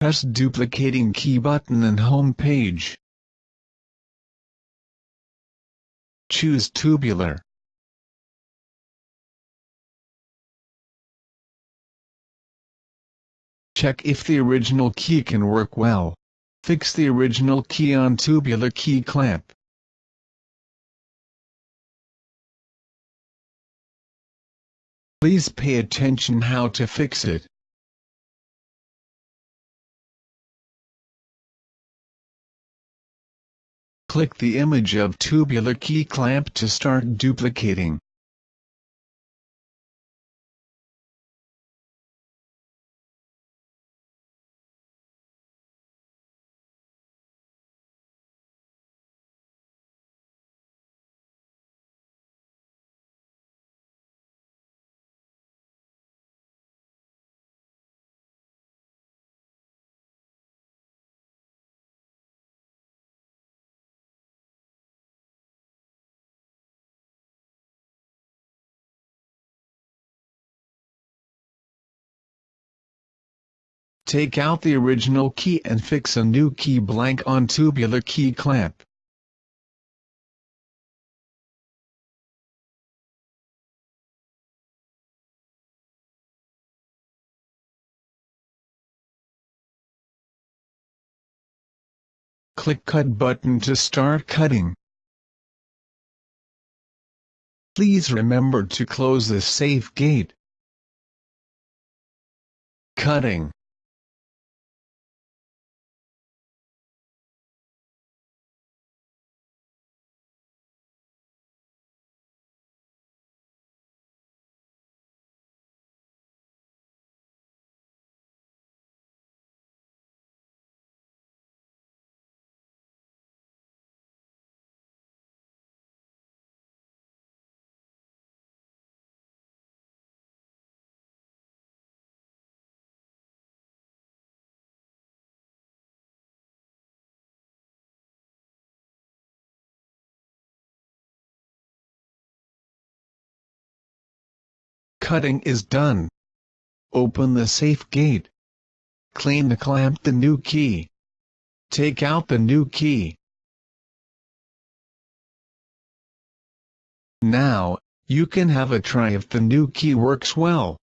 Press Duplicating Key button in Home page. Choose Tubular. Check if the original key can work well. Fix the original key on Tubular key clamp. Please pay attention how to fix it. Click the image of Tubular key clamp to start duplicating. Take out the original key and fix a new key blank on Tubular key clamp. Click Cut button to start cutting. Please remember to close the safe gate. Cutting. Cutting is done. Open the safe gate. Clean the clamp the new key. Take out the new key. Now, you can have a try if the new key works well.